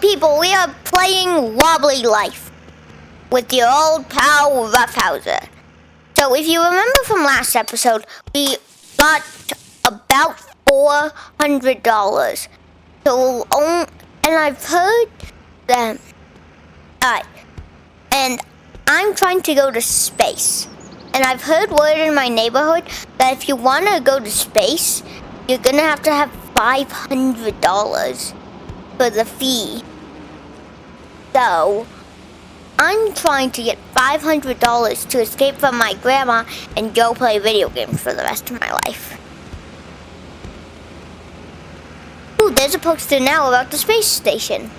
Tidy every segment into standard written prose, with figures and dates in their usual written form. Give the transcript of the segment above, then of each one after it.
people, we are playing Wobbly Life with your old pal Roughhouser. So if you remember from last episode, we got about $400. So, and I've heard that, and I'm trying to go to space. And I've heard word in my neighborhood that if you want to go to space, you're gonna have to have $500 for the fee. So, I'm trying to get $500 to escape from my grandma and go play video games for the rest of my life. Ooh, there's a poster now about the space station.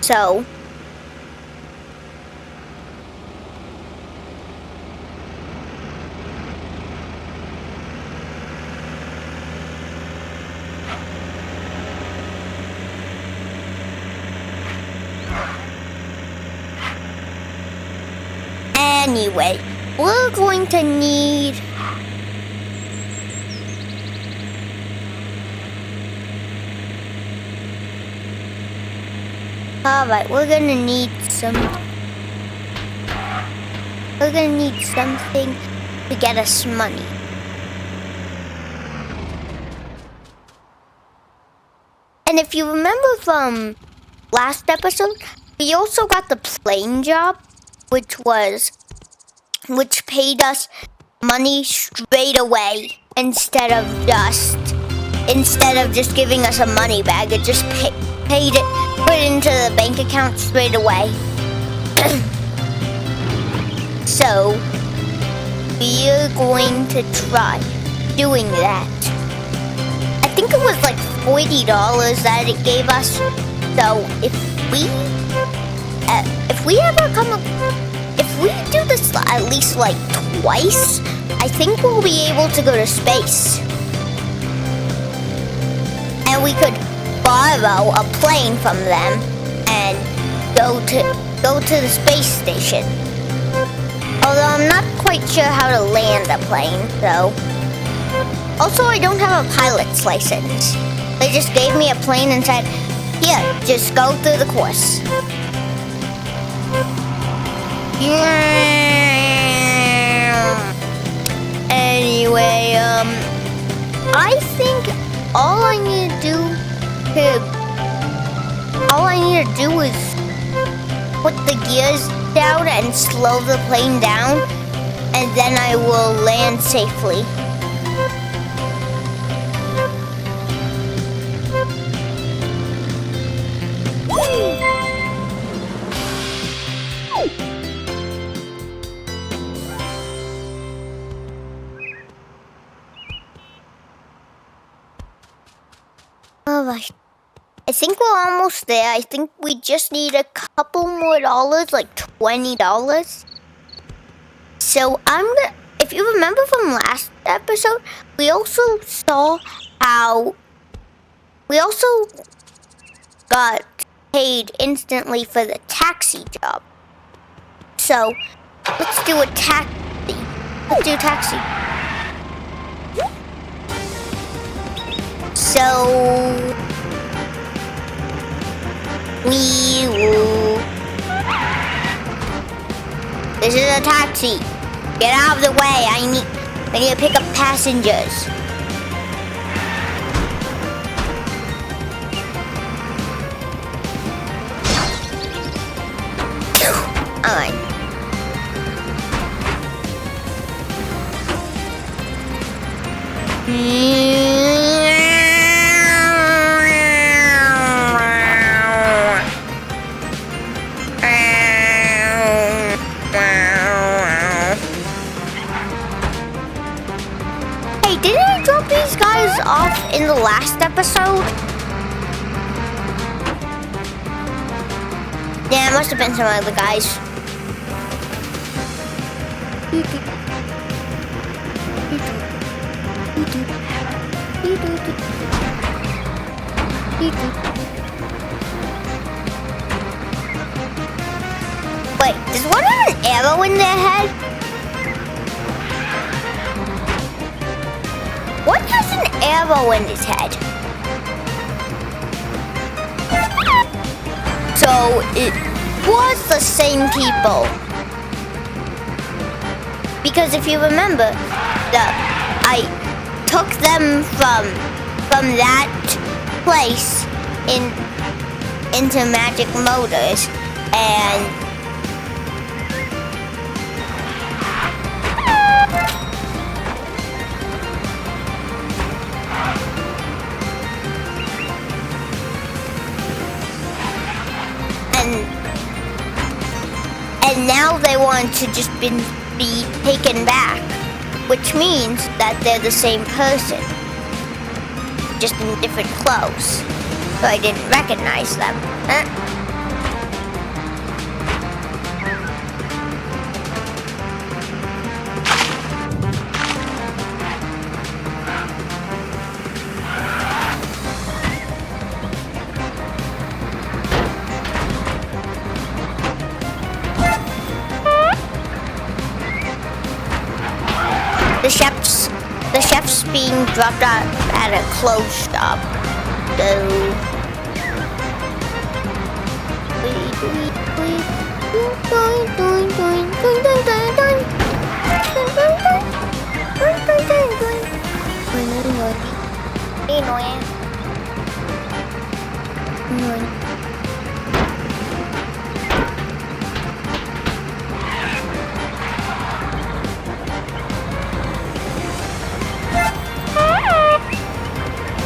So, anyway, we're going to need alright, we're gonna need something to get us money. And if you remember from last episode, we also got the plane job, which paid us money straight away instead of just giving us a money bag. It just paid it, put it into the bank account straight away. So we're going to try doing that. I think it was like $40 that it gave us. So if we do this at least like twice, I think we'll be able to go to space. And we could borrow a plane from them and go to the space station. Although I'm not quite sure how to land a plane, so. Also, I don't have a pilot's license. They just gave me a plane and said, here, just go through the course. Anyway, I think all I need to do is put the gears down and slow the plane down, and then I will land safely. Alright, I think we're almost there. I think we just need a couple more dollars, like $20. So if you remember from last episode, we also got paid instantly for the taxi job. So let's do a taxi. Let's do taxi. So this is a taxi. Get out of the way. I need to pick up passengers. Alright. Hey, didn't I drop these guys off in the last episode? Yeah, it must have been some other guys. Wait, does one have an arrow in their head? What has an arrow in his head. So it was the same people. Because if you remember, I took them from that place into Magic Motors, and now they want to just be taken back, which means that they're the same person, just in different clothes. So I didn't recognize them. The chef's being dropped out at a clothes shop.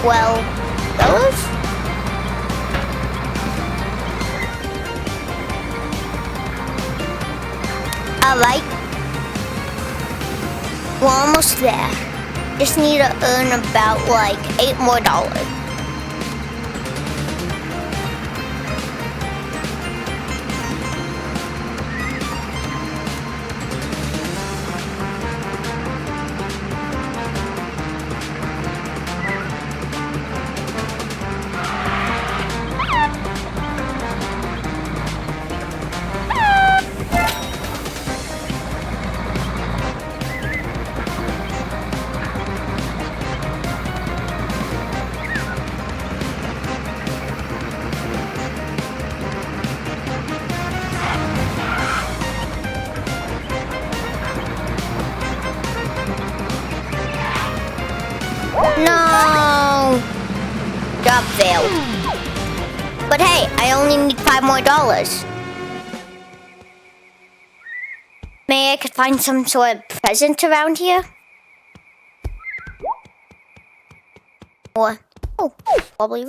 Well, those? Alright. We're almost there. Just need to earn about like $8 more. No! Job failed. But hey, I only need $5 more. Maybe I could find some sort of present around here? Or, oh, wobbly.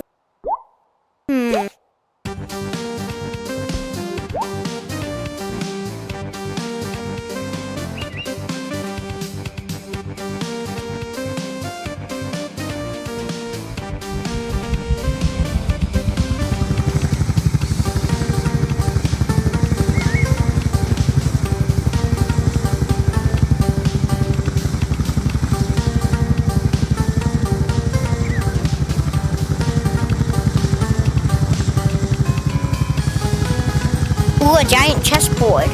Ooh, a giant chessboard.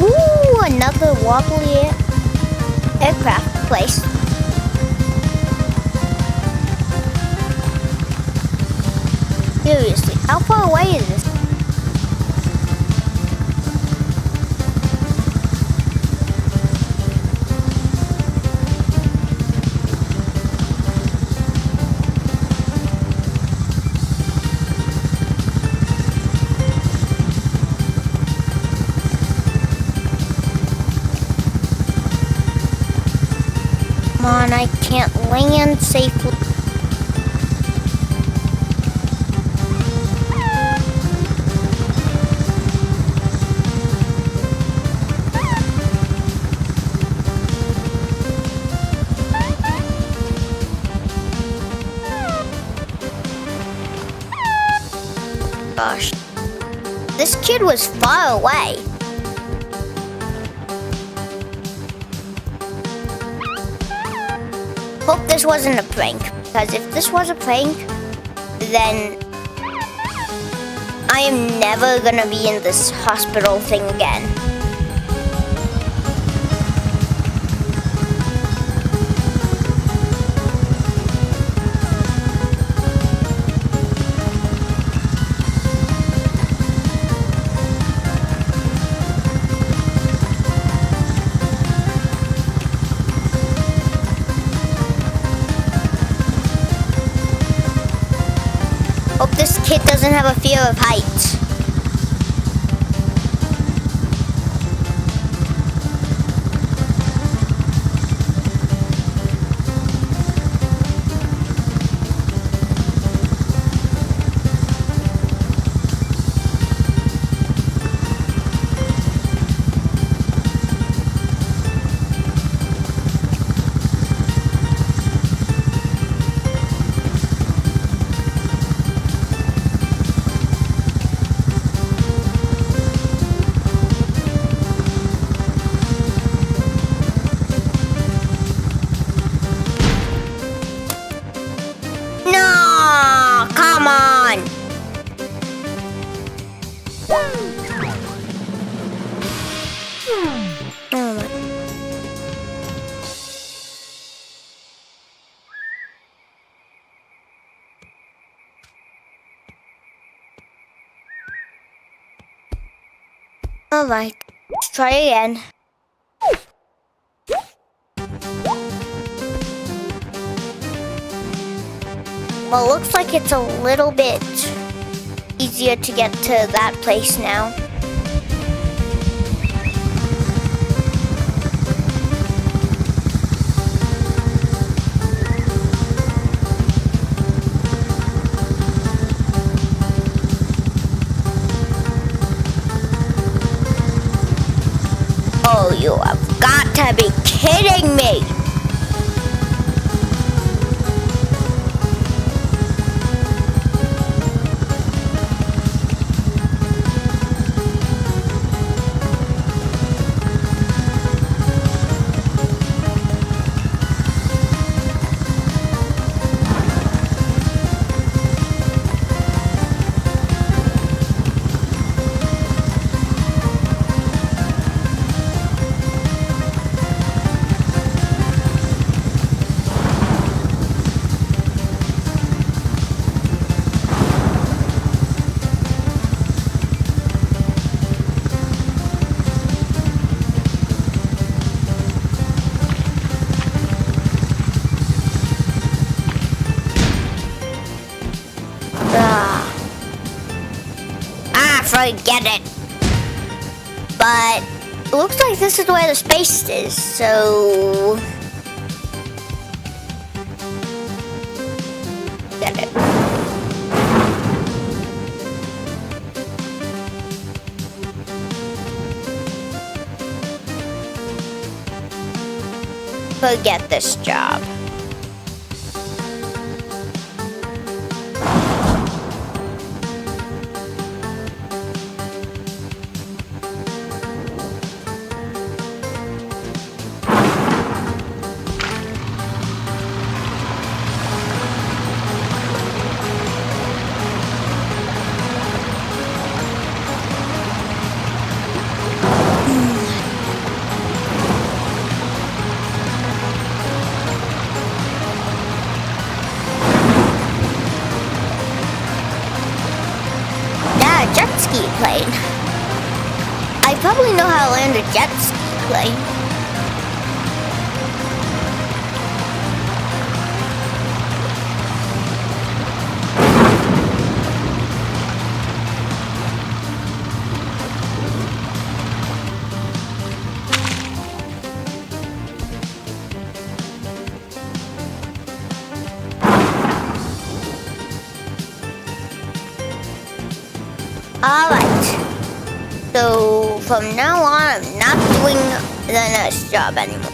Ooh, another wobbly aircraft place. Seriously, how far away is this? Come on, I can't land safely. Gosh, this kid was far away. Hope this wasn't a prank, because if this was a prank, then I am never gonna be in this hospital thing again. Hope this kid doesn't have a fear of heights. No, come on. Oh my. All right, let's try again. Well, looks like it's a little bit easier to get to that place now. Oh, you have got to be kidding me! Forget it. But it looks like this is where the space is, so get it. Forget this job. Jet ski plane. I probably know how to land a jet ski plane. Alright, so from now on, I'm not doing the nurse job anymore.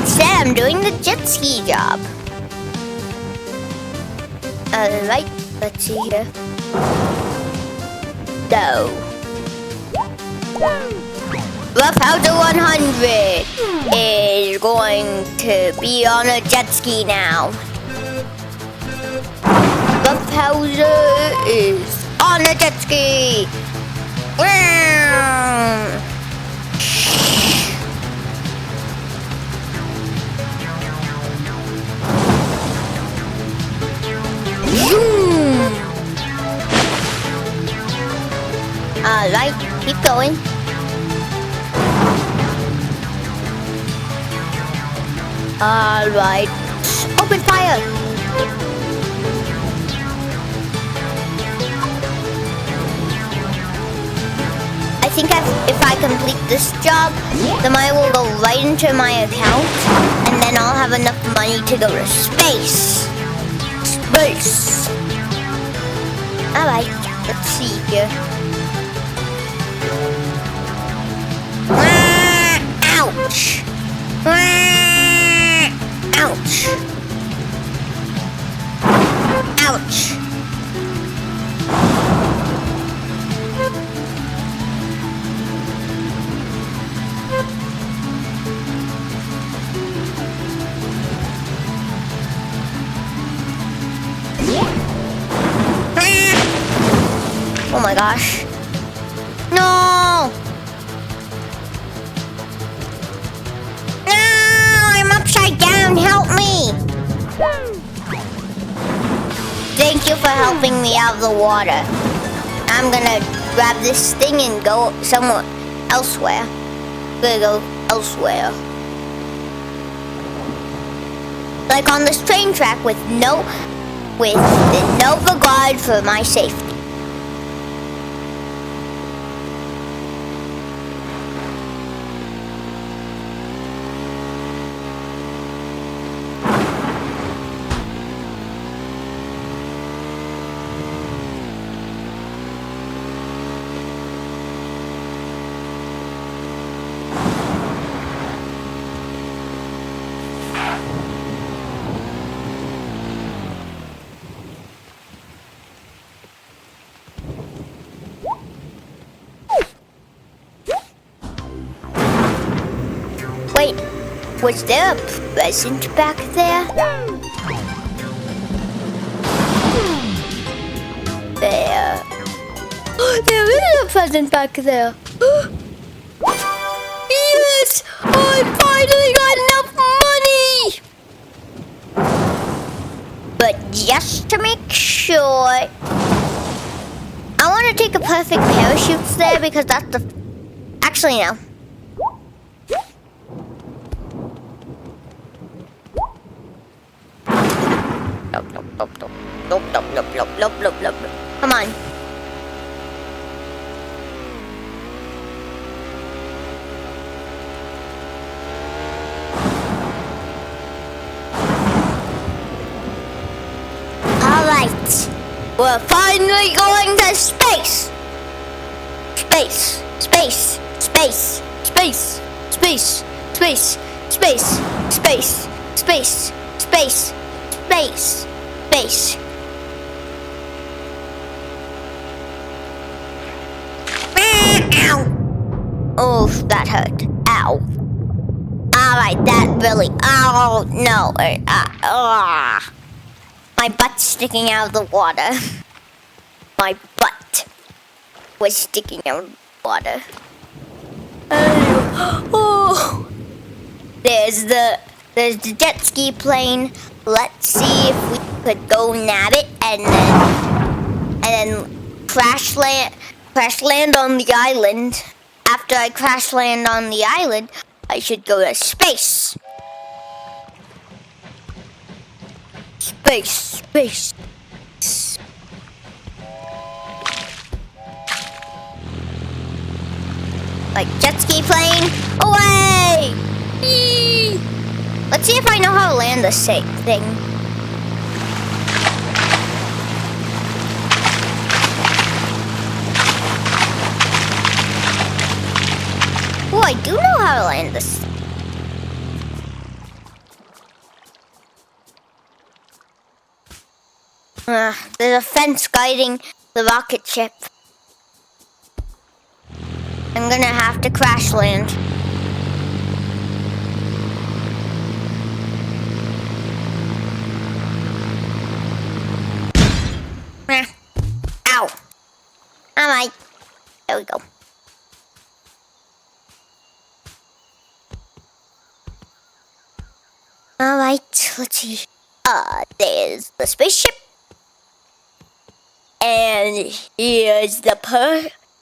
Instead, I'm doing the jet ski job. Alright, let's see here. So. Roughhouser 100 is going to be on a jet ski now. Roughhouser is on a jet ski. Alright, keep going. Alright, open fire. I think if I complete this job, the money will go right into my account, and then I'll have enough money to go to space. Space. Alright, let's see here. Ouch. Ouch. Ouch. Oh my gosh. No! No! I'm upside down. Help me! Thank you for helping me out of the water. I'm gonna grab this thing and go somewhere elsewhere. I'm gonna go elsewhere. Like on this train track with no regard for my safety. Wait, was there a present back there? There. There is a present back there. Yes! I finally got enough money! But just to make sure, I want to take a perfect parachutes there because that's the... Actually, no. Nope. Come on. Alright. We're finally going to space. Space. Space. Space. Space. Space. Space. Space. Space. Space. Space. Space. Space. Ow! Oh, that hurt. Ow. Alright, that really... Oh, no. My butt's sticking out of the water. My butt was sticking out of the water. Oh. There's the jet ski plane. Let's see if we could go nab it and then crash land on the island. After I crash land on the island, I should go to space. Space. Like jet ski plane, away! Eee! Let's see if I know how to land this thing. Oh, I do know how to land this. There's a fence guiding the rocket ship. I'm gonna have to crash land. Ow. Alright. There we go. Alright, let's see. There's the spaceship. And here's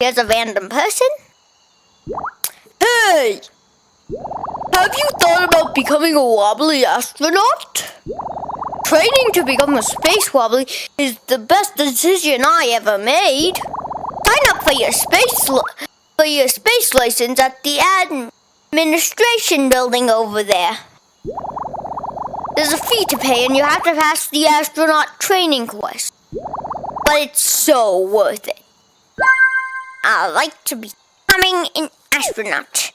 here's a random person. Hey! Have you thought about becoming a wobbly astronaut? Training to become a space wobbly is the best decision I ever made. Sign up for your space license at the administration building over there. There's a fee to pay and you have to pass the astronaut training course. But it's so worth it. I like to becoming an astronaut.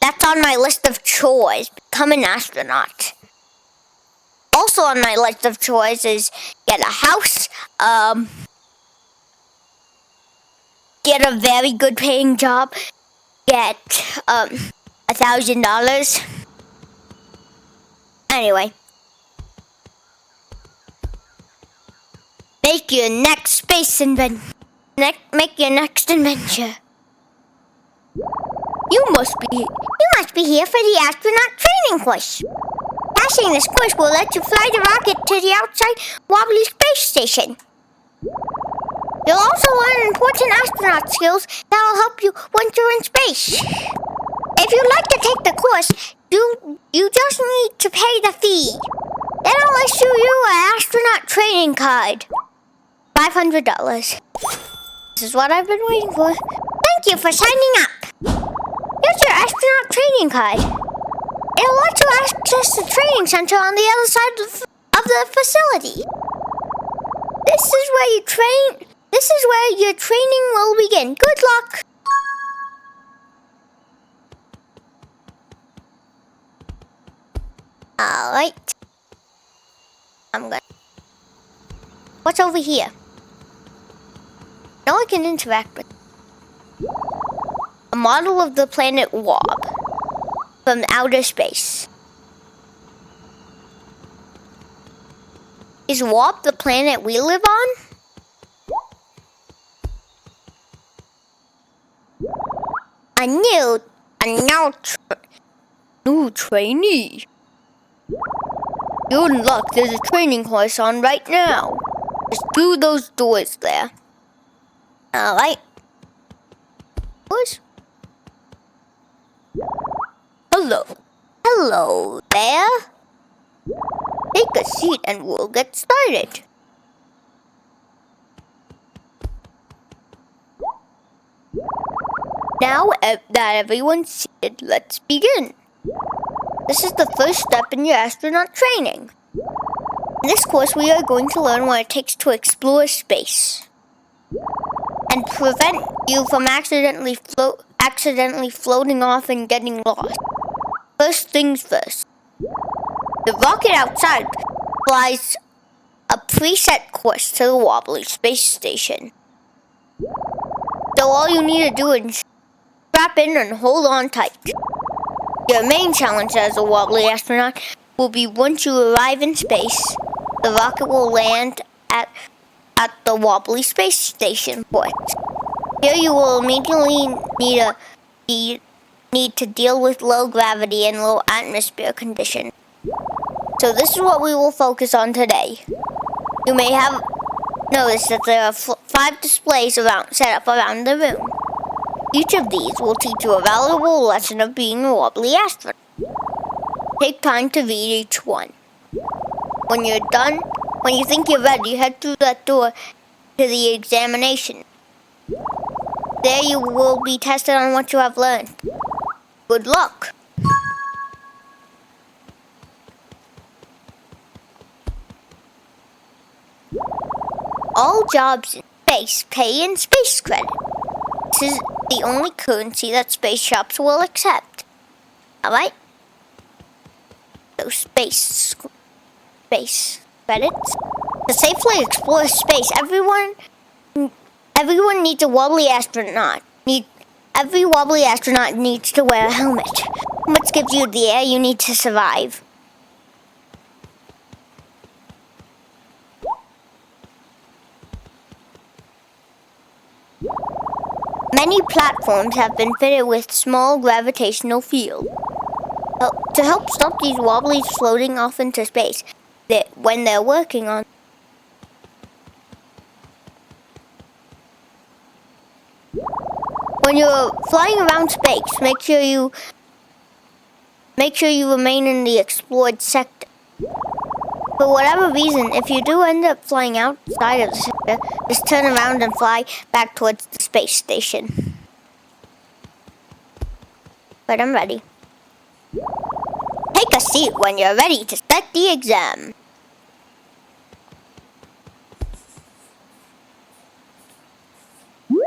That's on my list of chores, become an astronaut. Also on my list of chores is get a house, get a very good paying job, get $1,000. Anyway. Make your next next adventure. You must be here for the astronaut training course. Passing this course will let you fly the rocket to the outside wobbly space station. You'll also learn important astronaut skills that will help you once you're in space. If you'd like to take the course, you just need to pay the fee. Then I'll issue you an astronaut training card. $500. This is what I've been waiting for. Thank you for signing up. Here's your astronaut training card. It'll let you access the training center on the other side of the facility. This is where your training will begin. Good luck. Alright. What's over here? Now I can interact with a model of the planet Wob from outer space. Is Wob the planet we live on? A new trainee. You're in luck. There's a training course on right now. Just through those doors there. Alright. Doors. Hello. Hello there. Take a seat and we'll get started. Now that everyone's seated, let's begin. This is the first step in your astronaut training. In this course, we are going to learn what it takes to explore space and prevent you from accidentally floating off and getting lost. First things first. The rocket outside flies a preset course to the wobbly space station. So all you need to do is strap in and hold on tight. Your main challenge as a wobbly astronaut will be once you arrive in space, the rocket will land at the wobbly space station port. Here you will immediately need to deal with low gravity and low atmosphere conditions. So this is what we will focus on today. You may have noticed that there are 5 displays set up around the room. Each of these will teach you a valuable lesson of being a wobbly astronaut. Take time to read each one. When you're done, when you think you're ready, head through that door to the examination. There you will be tested on what you have learned. Good luck! All jobs in space pay in space credit. This is the only currency that space shops will accept. Alright? So space credits. To safely explore space, everyone needs a wobbly astronaut. Every wobbly astronaut needs to wear a helmet, which gives you the air you need to survive. Many platforms have been fitted with small gravitational fields to help stop these wobblies floating off into space when they're working on. When you're flying around space, make sure you remain in the explored sector. For whatever reason, if you do end up flying outside of the sector, just turn around and fly back towards the space station. But I'm ready. Take a seat when you're ready to start the exam.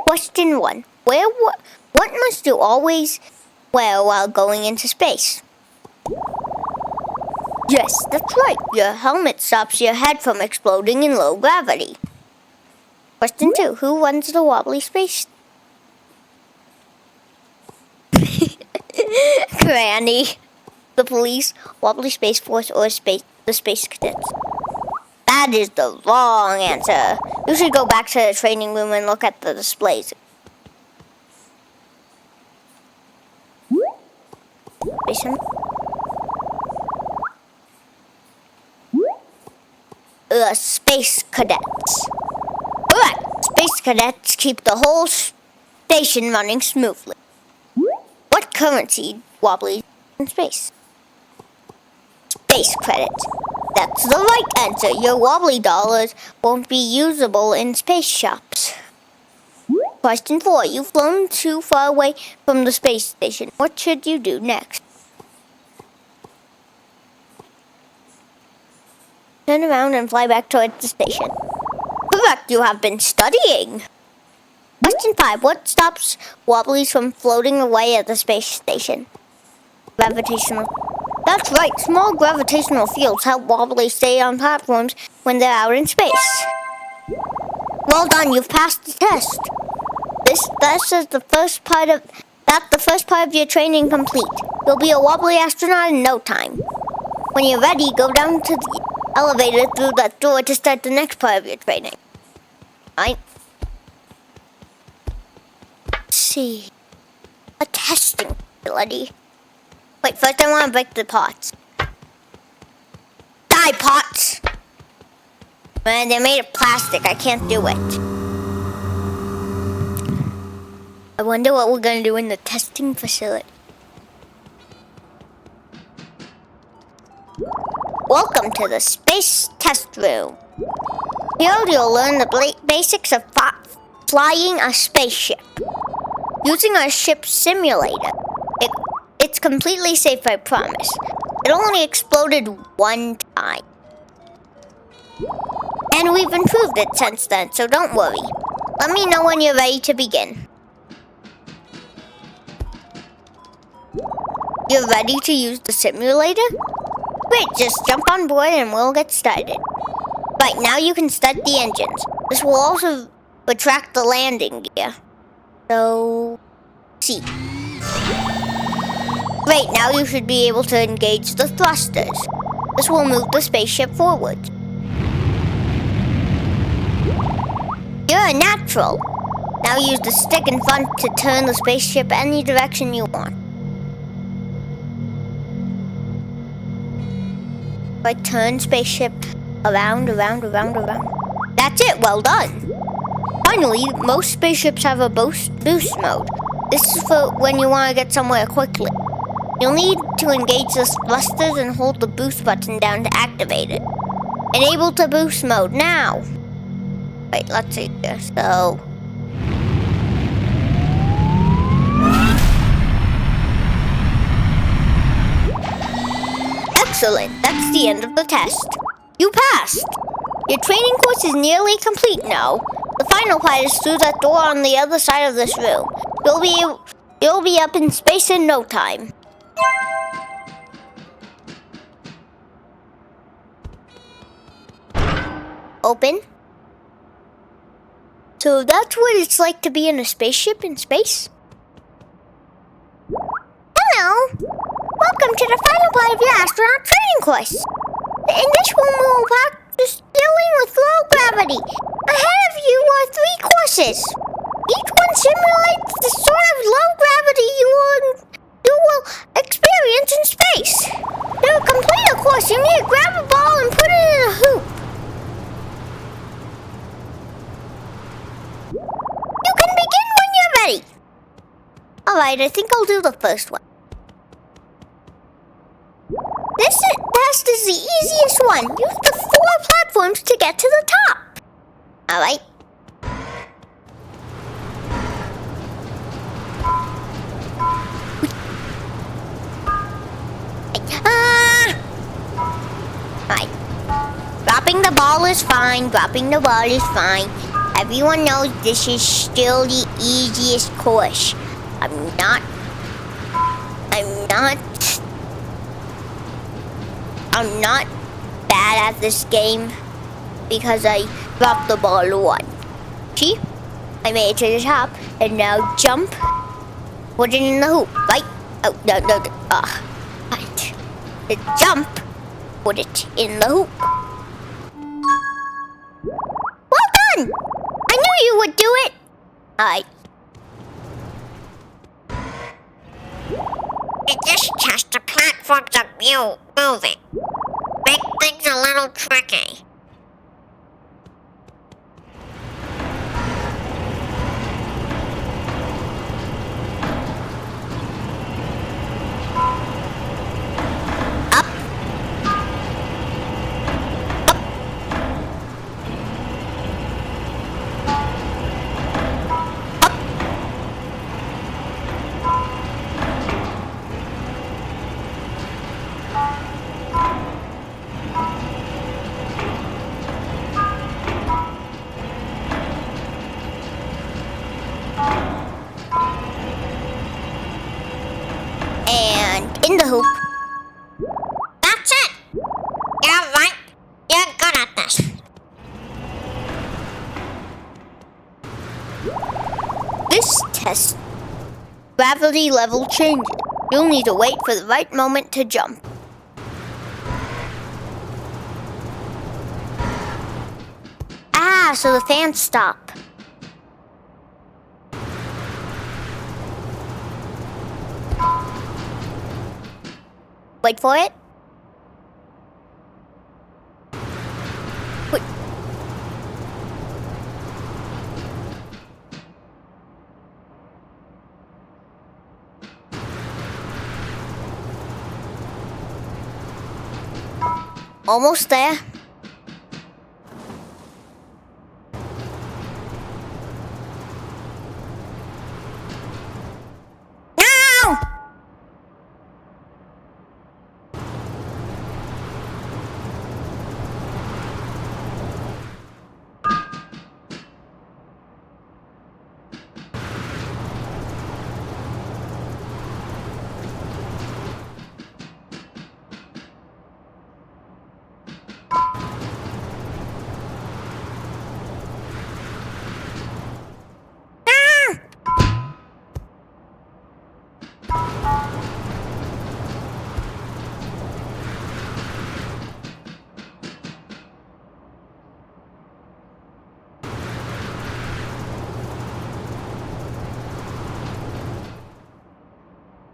Question 1. What must you always wear while going into space? Yes, that's right. Your helmet stops your head from exploding in low gravity. Question 2. Who runs the wobbly space? Granny. The police, wobbly space force, or the space cadets? That is the wrong answer. You should go back to the training room and look at the displays. Space cadets. Alright, space cadets keep the whole station running smoothly. What currency wobblies in space? Space credits. That's the right answer. Your wobbly dollars won't be usable in space shops. Question 4. You've flown too far away from the space station. What should you do next? Turn around and fly back towards the station. Correct, you have been studying. Question 5. What stops wobblies from floating away at the space station? Gravitational. That's right, small gravitational fields help wobblies stay on platforms when they're out in space. Well done, you've passed the test. This is the first part of your training complete. You'll be a wobbly astronaut in no time. When you're ready, go down to the elevator through that door to start the next part of your training. Right? Let's see. A testing facility. Wait, first I want to break the pots. Die, pots! Man, they're made of plastic. I can't do it. I wonder what we're going to do in the testing facility. Welcome to the space test room. Here you'll learn the basics of flying a spaceship. Using our ship's simulator, it's completely safe, I promise. It only exploded one time. And we've improved it since then, so don't worry. Let me know when you're ready to begin. You're ready to use the simulator? Great, just jump on board and we'll get started. Right, now you can start the engines. This will also retract the landing gear. So, see. Great, now you should be able to engage the thrusters. This will move the spaceship forward. You're a natural. Now use the stick in front to turn the spaceship any direction you want. Like turn spaceship around. That's it, well done. Finally, most spaceships have a boost mode. This is for when you want to get somewhere quickly. You'll need to engage the thrusters and hold the boost button down to activate it. Enable to boost mode now. Wait, let's see here. So, excellent. That's the end of the test. You passed. Your training course is nearly complete now. The final part is through that door on the other side of this room. You'll be up in space in no time. Open. So that's what it's like to be in a spaceship in space? Welcome to the final part of your astronaut training course. In this one, we will practice dealing with low gravity. Ahead of you are 3 courses. Each one simulates the sort of low gravity you will experience in space. To complete a course, you need to grab a ball and put it in a hoop. You can begin when you're ready. Alright, I think I'll do the first one. This test is the easiest one. Use the 4 platforms to get to the top. Alright. Alright. Dropping the ball is fine. Dropping the ball is fine. Everyone knows this is still the easiest course. I'm not bad at this game because I dropped the ball once. See? I made it to the top, and now jump. Put it in the hoop, right? Oh, no. Right. The jump. Put it in the hoop. Well done! I knew you would do it. Alright. In this test, the platforms are moving. Make things a little tricky. In the hoop. That's it! You're right. You're good at this. This test, gravity level changes. You'll need to wait for the right moment to jump. So the fans stop. Wait for it. Wait. Almost there.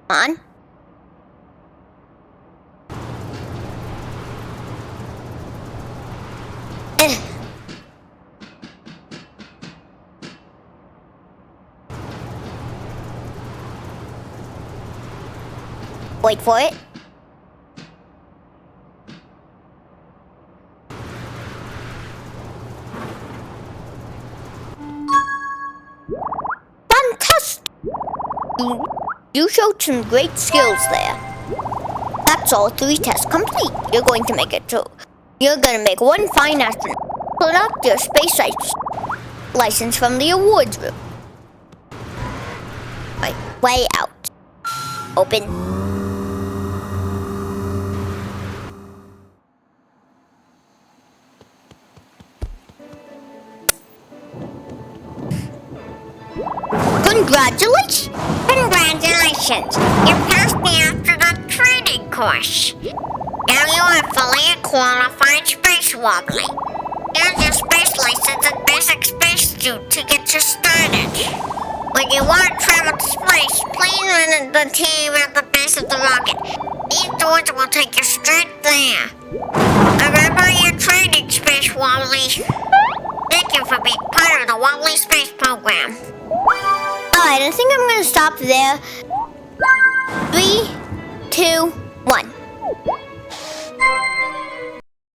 On. Wait for it. Fantastic! You showed some great skills there. That's all 3 tests complete. You're going to make it too. You're going to make one fine astronaut. Pull out your space license from the awards room. Right, way out. Open. Congratulations! Congratulations! You passed the astronaut training course. Now you are fully a qualified space wobbly. Here's your space license and basic space suit to get you started. When you want to travel to space, please visit the team at the base of the rocket. These doors will take you straight there. Remember your training, Space Wobbly. Thank you for being part of the Wobbly Space Program. Alright, I think I'm gonna stop there. 3, 2, 1.